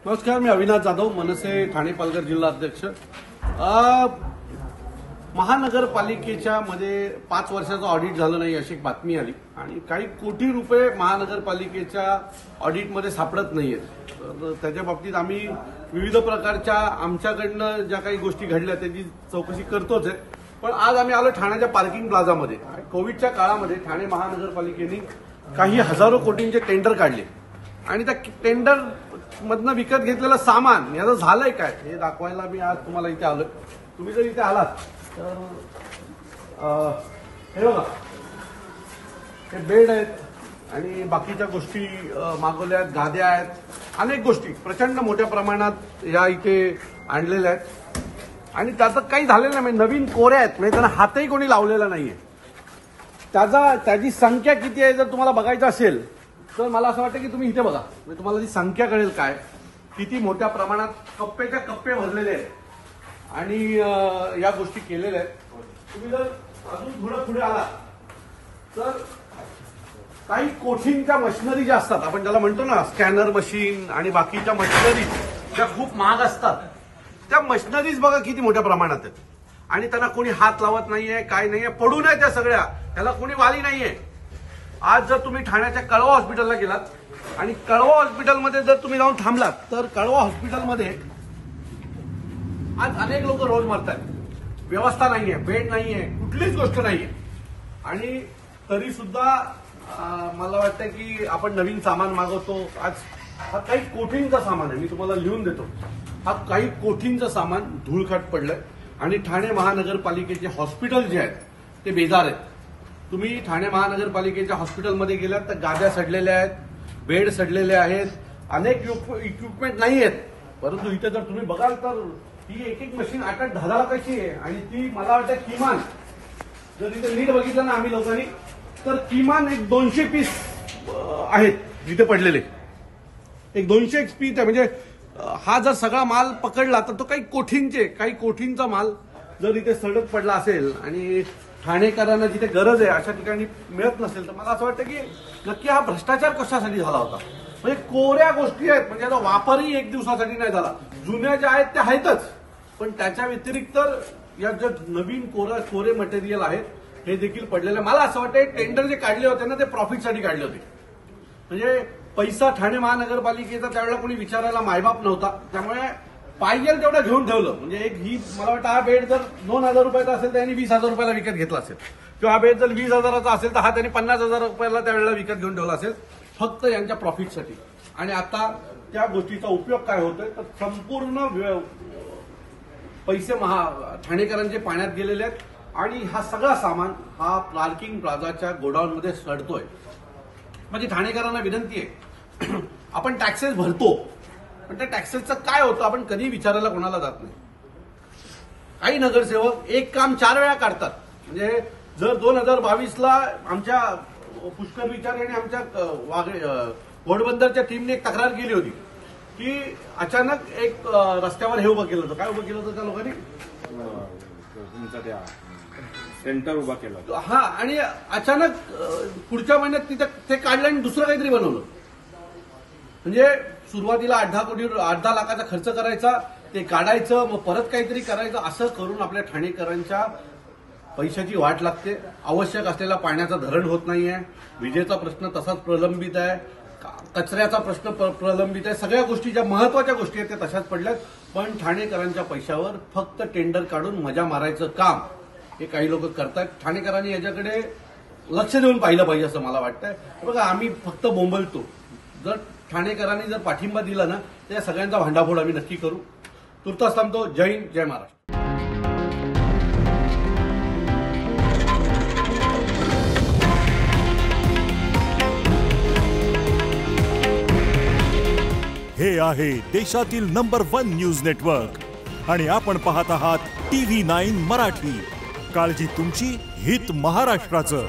नमस्कार, मी अविनाश जाधव, मनसे ठाणे पालघर जिल्हा अध्यक्ष। महानगरपालिकेच्या मध्ये 5 वर्षाचं ऑडिट झालं नाही अशी एक बातमी आली आणि काही कोटी रुपये महानगरपालिकेच्या ऑडिटमध्ये सापडत नाहीयेत। तर त्याच्या बाबतीत आम्ही विविध प्रकारच्या आमच्याकडनं ज्या काही गोष्टी घडल्या त्याची चौकशी करतोच आहे। पण आज आम्ही आलो ठाण्याच्या पार्किंग प्लाझामध्ये। कोविडच्या काळामध्ये ठाणे महानगरपालिकेने काही हजारो कोटींचे टेंडर काढले आणि त्या टेंडर मधनं विकत घेतलेलं सामान याचं झालंय काय हे दाखवायला मी आज तुम्हाला इथे आलोय। तुम्ही जर इथे आलात तर हे बघा, हे बेड आहेत आणि बाकीच्या गोष्टी मागवल्या आहेत, गाद्या आहेत, अनेक गोष्टी प्रचंड मोठ्या प्रमाणात या इथे आणलेल्या आहेत आणि त्याचं काही झालेलं नाही। नवीन कोऱ्या आहेत, म्हणजे त्यांना हातही कोणी लावलेला नाहीये। त्याची संख्या किती आहे जर तुम्हाला बघायचं असेल तर मला असं वाटतं की तुम्ही इथे बघा, म्हणजे तुम्हाला ती संख्या कळेल काय किती मोठ्या प्रमाणात कप्पेच्या कप्पे भरलेले आहेत आणि या गोष्टी केलेल्या आहेत। तुम्ही जर अजून थोडं पुढे आला तर काही कोठींच्या मशिनरी ज्या असतात, आपण ज्याला म्हणतो ना स्कॅनर मशीन आणि बाकीच्या मशिनरी ज्या खूप महाग असतात, त्या मशिनरीज बघा किती मोठ्या प्रमाणात आहेत आणि त्यांना कोणी हात लावत नाहीये, काय नाहीये, पडू नये त्या सगळ्या, त्याला कोणी वाली नाहीये। आज जर तुम्ही ठाण्याच्या कळवा हॉस्पिटलला गेलात आणि कळवा हॉस्पिटलमध्ये जर तुम्ही जाऊन थांबलात तर कळवा हॉस्पिटलमध्ये आज अनेक लोक रोज मरतात, व्यवस्था नाहीये, बेड नाहीये, कुठलीच गोष्ट नाहीये आणि तरी सुद्धा मला वाटतं की आपण नवीन सामान मागवतो। आज हा काही कोटींचा सामान आहे, मी तुम्हाला लिहून देतो, हा काही कोटींचं सामान धूळखाट पडलंय आणि ठाणे महानगरपालिकेचे हॉस्पिटल जे आहेत ते बेजार आहेत। तुम्ही ठाणे महानगरपालिकेच्या हॉस्पिटलमध्ये गेलात तर गाद्या सडलेल्या आहेत, बेड सडलेले आहेत, अनेक इक्विपमेंट नाही आहेत। परंतु इथे जर तुम्ही बघाल तर ही एक एक मशीन 8-10 लाखाची आहे आणि ती मला वाटतं किमान जर इथे नीट बघितलं ना आम्ही लोकांनी तर किमान एक 200 पीस आहेत इथे पडलेले, एक 200 पीस आहे। म्हणजे हा जर सगळा माल पकडला तर तो काही कोठींचा माल जर इथे सडक पडला असेल आणि ठाणेकरांना जिथे गरज आहे अशा ठिकाणी मिळत नसेल तर मला असं वाटतं की नक्की हा भ्रष्टाचार कशासाठी झाला होता। म्हणजे कोऱ्या गोष्टी आहेत, म्हणजे याचा वापरही एक दिवसासाठी नाही झाला, जुन्या ज्या आहेत त्या आहेतच, पण त्याच्या व्यतिरिक्त या ज्या नवीन कोरे मटेरियल आहेत हे देखील पडलेलं। मला असं वाटतं टेंडर जे काढले होते ना ते प्रॉफिटसाठी काढले होते, म्हणजे पैसा ठाणे महानगरपालिकेचा त्यावेळेला कोणी विचारायला मायबाप नव्हता, त्यामुळे पाहिजे तेवढं घेऊन ठेवलं। म्हणजे एक ही मला वाटतं हा बेड जर 2000 रुपयाचा असेल तर त्यांनी 20,000 रुपयाला विकत घेतला असेल, किंवा हा बेड जर 20,000चा असेल तर हा त्यांनी 50,000 रुपयाला त्यावेळेला विकत घेऊन ठेवला असेल, फक्त यांच्या प्रॉफिटसाठी। आणि आता त्या गोष्टीचा उपयोग काय होतोय तर संपूर्ण पैसे ठाणेकरांचे पाण्यात गेलेले आहेत आणि हा सगळा सामान हा पार्किंग प्लाझाच्या गोडाऊनमध्ये सडतोय। म्हणजे ठाणेकरांना विनंती आहे, आपण टॅक्सेस भरतो पण त्या टॅक्सेसचं काय होतं आपण कधी विचारायला कोणाला जात नाही। काही नगरसेवक एक काम 4 वेळा काढतात। म्हणजे जर 2022ला आमच्या पुष्कर विचार आणि आमच्या घोडबंदरच्या टीमने एक तक्रार केली होती की अचानक एक रस्त्यावर हे उभं केलं होतं, काय उभं केलं होतं त्या लोकांनी, सेंटर उभा केला हा, आणि अचानक पुढच्या महिन्यात तिथे ते काढलं आणि दुसरं काहीतरी बनवलं। म्हणजे सुरुवातीला 8-10 लाखाचा खर्च करायचा, ते काढायचं, मग परत काहीतरी करायचं, असं करून आपल्या ठाणेकरांच्या पैशाची वाट लागते। आवश्यक असलेल्या पाण्याचं धरण होत नाहीये, विजेचा प्रश्न तसाच प्रलंबित आहे, कचऱ्याचा प्रश्न प्रलंबित आहे, सगळ्या गोष्टी ज्या महत्वाच्या गोष्टी आहेत त्या तशाच पडल्यात। पण ठाणेकरांच्या पैशावर फक्त टेंडर काढून मजा मारायचं काम हे काही लोक करतात। ठाणेकरांनी याच्याकडे लक्ष देऊन पाहिलं पाहिजे असं मला वाटतंय। बघा, आम्ही फक्त बोंबलतो, जर ठाणेकरांनी जर पाठिंबा दिला ना तर या सगळ्यांचा भांडाफोड आम्ही नक्की करू। तुर्तास थांबतो। जय हिंद, जय महाराष्ट्र। हे आहे देशातील नंबर 1 न्यूज नेटवर्क आणि आपण पाहत आहात TV9 मराठी। काळजी तुमची, हित महाराष्ट्राचं।